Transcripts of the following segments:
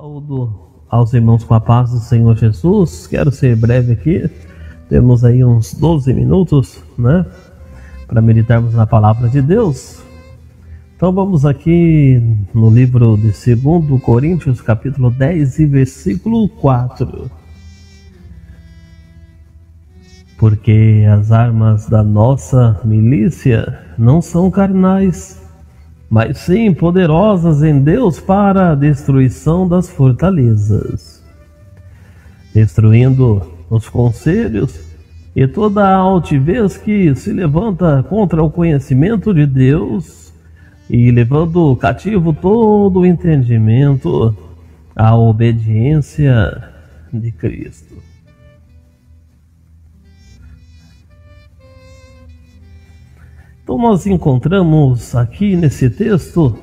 Saúdo aos irmãos com a paz do Senhor Jesus. Quero ser breve aqui. Temos aí uns 12 minutos, né, para meditarmos na palavra de Deus. Então vamos aqui no livro de 2 Coríntios, capítulo 10 e versículo 4. Porque as armas da nossa milícia não são carnais, mas sim poderosas em Deus para a destruição das fortalezas, destruindo os conselhos e toda a altivez que se levanta contra o conhecimento de Deus e levando cativo todo o entendimento à obediência de Cristo. Então nós encontramos aqui nesse texto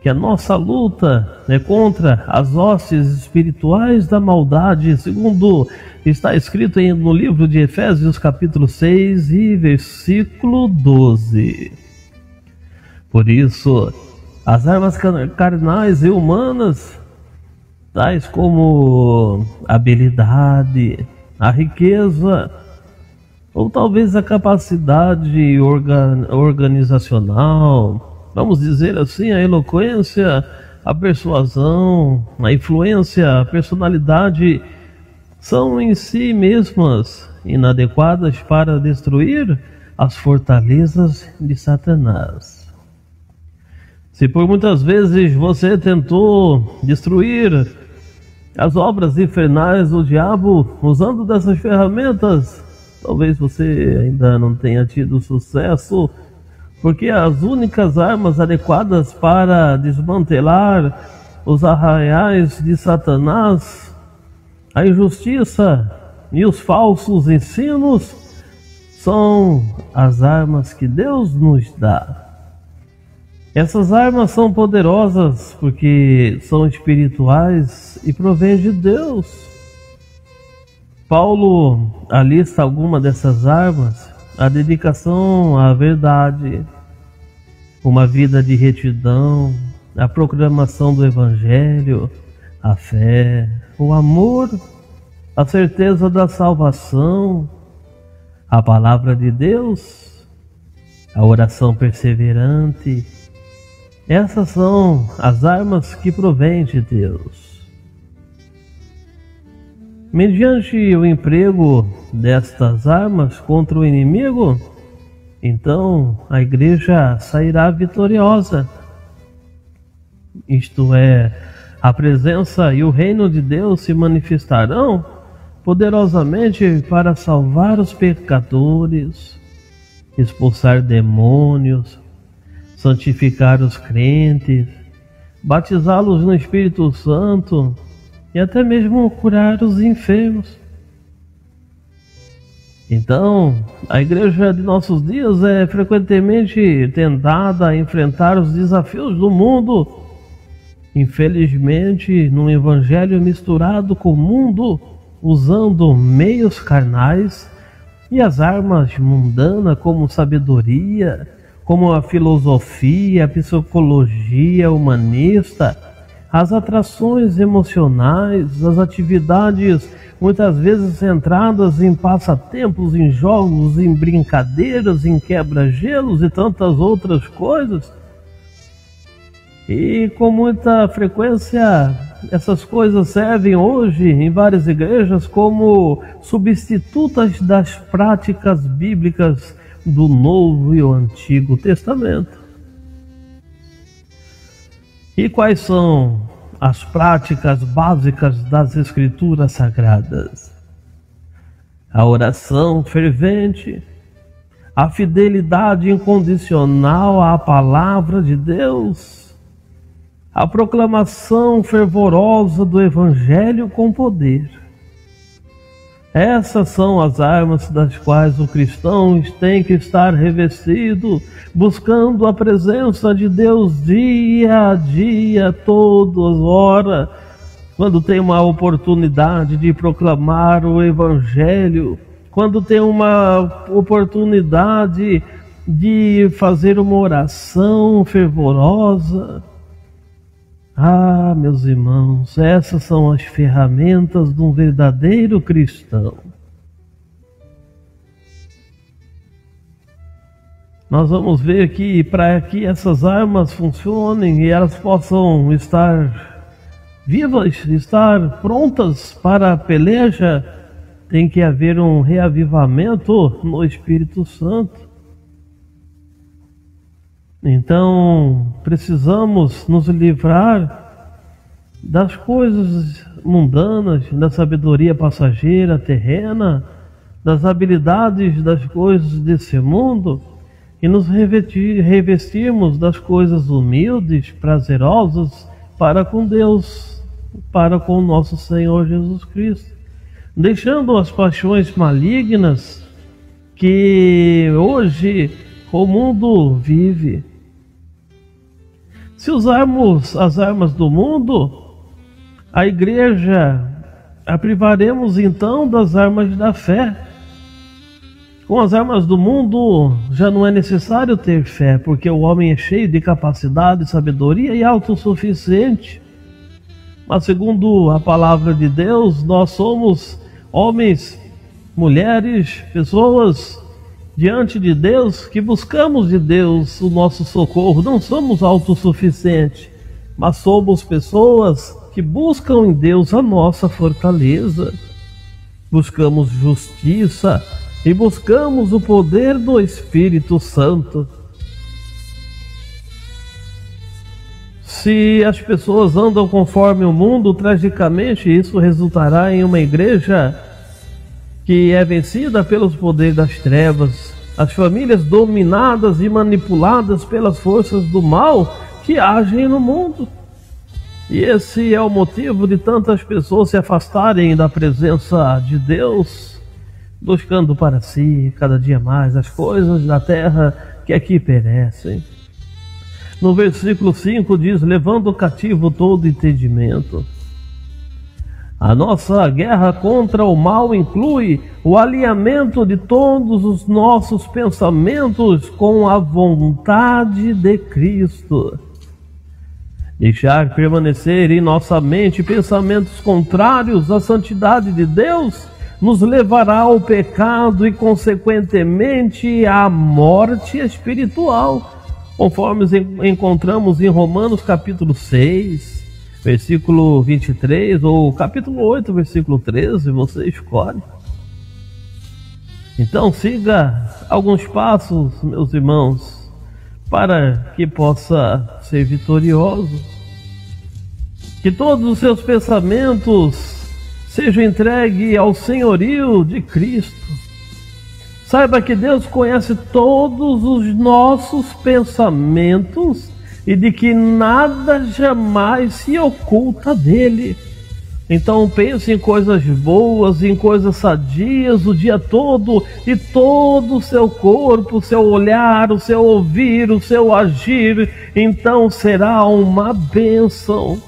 que a nossa luta é contra as hostes espirituais da maldade, segundo está escrito no livro de Efésios capítulo 6 e versículo 12. Por isso, as armas carnais e humanas, tais como a habilidade, a riqueza, ou talvez a capacidade organizacional, vamos dizer assim, a eloquência, a persuasão, a influência, a personalidade, são em si mesmas inadequadas para destruir as fortalezas de Satanás. Se por muitas vezes você tentou destruir as obras infernais do diabo usando dessas ferramentas, talvez você ainda não tenha tido sucesso, porque as únicas armas adequadas para desmantelar os arraiais de Satanás, a injustiça e os falsos ensinos, são as armas que Deus nos dá. Essas armas são poderosas porque são espirituais e provêm de Deus. Paulo alista alguma dessas armas: a dedicação à verdade, uma vida de retidão, a proclamação do Evangelho, a fé, o amor, a certeza da salvação, a palavra de Deus, a oração perseverante. Essas são as armas que provêm de Deus. Mediante o emprego destas armas contra o inimigo, então a igreja sairá vitoriosa. Isto é, a presença e o reino de Deus se manifestarão poderosamente para salvar os pecadores, expulsar demônios, santificar os crentes, batizá-los no Espírito Santo, e até mesmo curar os enfermos. Então, a igreja de nossos dias é frequentemente tentada a enfrentar os desafios do mundo. Infelizmente, num evangelho misturado com o mundo, usando meios carnais e as armas mundanas como sabedoria, como a filosofia, a psicologia humanista, as atrações emocionais, as atividades muitas vezes centradas em passatempos, em jogos, em brincadeiras, em quebra-gelos e tantas outras coisas. E com muita frequência essas coisas servem hoje em várias igrejas como substitutas das práticas bíblicas do Novo e o Antigo Testamento. E quais são as práticas básicas das Escrituras Sagradas? A oração fervente, a fidelidade incondicional à palavra de Deus, a proclamação fervorosa do Evangelho com poder. Essas são as armas das quais o cristão tem que estar revestido, buscando a presença de Deus dia a dia, todas horas, quando tem uma oportunidade de proclamar o Evangelho, quando tem uma oportunidade de fazer uma oração fervorosa. Ah, meus irmãos, essas são as ferramentas de um verdadeiro cristão. Nós vamos ver que para que essas armas funcionem e elas possam estar vivas, estar prontas para a peleja, tem que haver um reavivamento no Espírito Santo. Então, precisamos nos livrar das coisas mundanas, da sabedoria passageira, terrena, das habilidades das coisas desse mundo e nos revestirmos das coisas humildes, prazerosas para com Deus, para com o nosso Senhor Jesus Cristo, deixando as paixões malignas que hoje o mundo vive. Se usarmos as armas do mundo, a igreja a privaremos então das armas da fé. Com as armas do mundo já não é necessário ter fé, porque o homem é cheio de capacidade, sabedoria e autossuficiente. Mas segundo a palavra de Deus, nós somos homens, mulheres, pessoas diante de Deus, que buscamos de Deus o nosso socorro. Não somos autossuficientes, mas somos pessoas que buscam em Deus a nossa fortaleza. Buscamos justiça e buscamos o poder do Espírito Santo. Se as pessoas andam conforme o mundo, tragicamente isso resultará em uma igreja que é vencida pelos poderes das trevas, as famílias dominadas e manipuladas pelas forças do mal que agem no mundo. E esse é o motivo de tantas pessoas se afastarem da presença de Deus, buscando para si cada dia mais as coisas da terra que aqui perecem. No versículo 5 diz: levando cativo todo entendimento. A nossa guerra contra o mal inclui o alinhamento de todos os nossos pensamentos com a vontade de Cristo. Deixar permanecer em nossa mente pensamentos contrários à santidade de Deus nos levará ao pecado e, consequentemente, à morte espiritual, conforme encontramos em Romanos capítulo 6, versículo 23, ou capítulo 8, versículo 13, você escolhe. Então siga alguns passos, meus irmãos, para que possa ser vitorioso. Que todos os seus pensamentos sejam entregues ao senhorio de Cristo. Saiba que Deus conhece todos os nossos pensamentos e de que nada jamais se oculta dele. Então pense em coisas boas, em coisas sadias o dia todo, e todo o seu corpo, o seu olhar, o seu ouvir, o seu agir, então será uma bênção.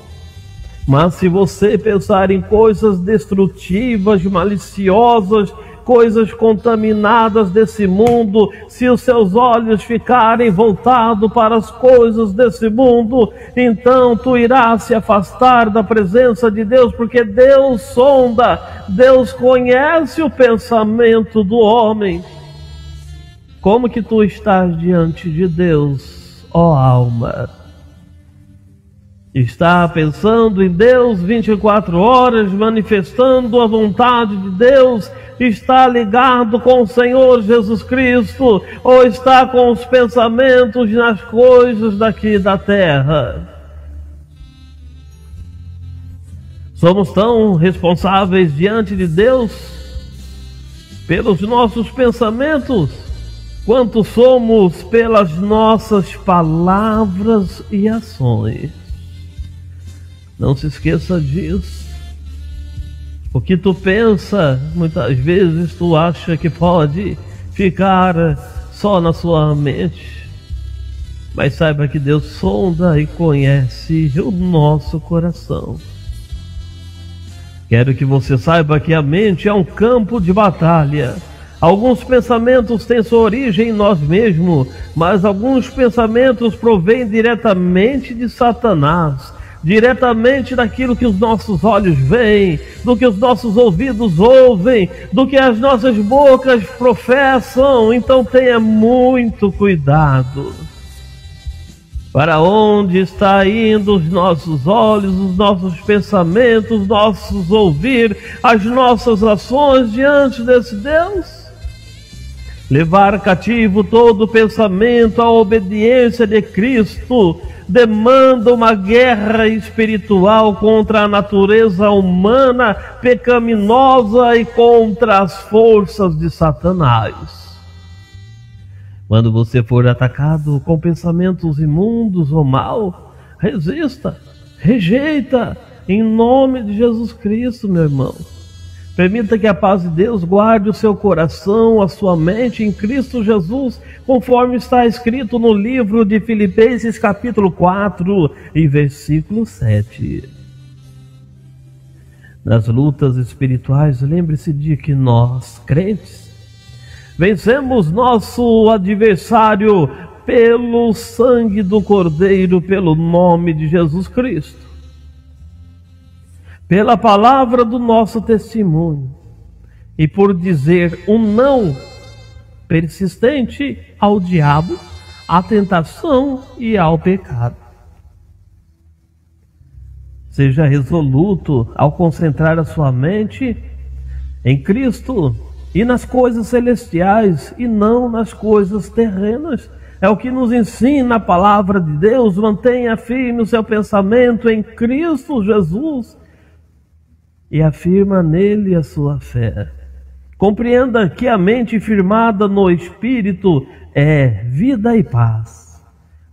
Mas se você pensar em coisas destrutivas, maliciosas, coisas contaminadas desse mundo, se os seus olhos ficarem voltados para as coisas desse mundo, então tu irás se afastar da presença de Deus, porque Deus sonda, Deus conhece o pensamento do homem. Como que tu estás diante de Deus, ó alma? Está pensando em Deus 24 horas, manifestando a vontade de Deus? Está ligado com o Senhor Jesus Cristo? Ou está com os pensamentos nas coisas daqui da terra? Somos tão responsáveis diante de Deus pelos nossos pensamentos, quanto somos pelas nossas palavras e ações. Não se esqueça disso. O que tu pensa, muitas vezes tu acha que pode ficar só na sua mente. Mas saiba que Deus sonda e conhece o nosso coração. Quero que você saiba que a mente é um campo de batalha. Alguns pensamentos têm sua origem em nós mesmos, mas alguns pensamentos provêm diretamente de Satanás. diretamente daquilo que os nossos olhos veem, do que os nossos ouvidos ouvem, do que as nossas bocas professam. Então tenha muito cuidado. Para onde está indo os nossos olhos, os nossos pensamentos, os nossos ouvir, as nossas ações diante desse Deus? Levar cativo todo pensamento à obediência de Cristo demanda uma guerra espiritual contra a natureza humana pecaminosa e contra as forças de Satanás. Quando você for atacado com pensamentos imundos ou mal, resista, rejeita, em nome de Jesus Cristo, meu irmão. Permita que a paz de Deus guarde o seu coração, a sua mente em Cristo Jesus, conforme está escrito no livro de Filipenses capítulo 4 e versículo 7. Nas lutas espirituais, lembre-se de que nós, crentes, vencemos nosso adversário pelo sangue do Cordeiro, pelo nome de Jesus Cristo, pela palavra do nosso testemunho e por dizer um não persistente ao diabo, à tentação e ao pecado. Seja resoluto ao concentrar a sua mente em Cristo e nas coisas celestiais e não nas coisas terrenas. É o que nos ensina a palavra de Deus. Mantenha firme o seu pensamento em Cristo Jesus e afirma nele a sua fé. Compreenda que a mente firmada no Espírito é vida e paz,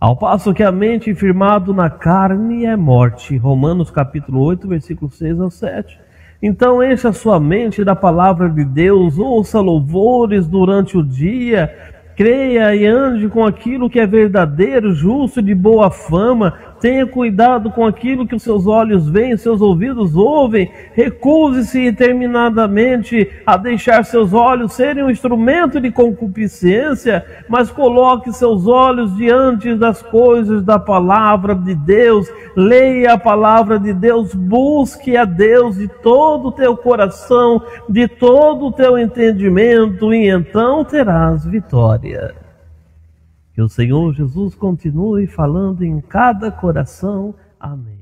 ao passo que a mente firmada na carne é morte. Romanos capítulo 8, versículo 6 ao 7. Então encha sua mente da palavra de Deus, ouça louvores durante o dia, creia e ande com aquilo que é verdadeiro, justo, de boa fama. Tenha cuidado com aquilo que os seus olhos veem, seus ouvidos ouvem. Recuse-se determinadamente a deixar seus olhos serem um instrumento de concupiscência, mas coloque seus olhos diante das coisas da palavra de Deus. Leia a palavra de Deus, busque a Deus de todo o teu coração, de todo o teu entendimento, e então terás vitória. Que o Senhor Jesus continue falando em cada coração. Amém.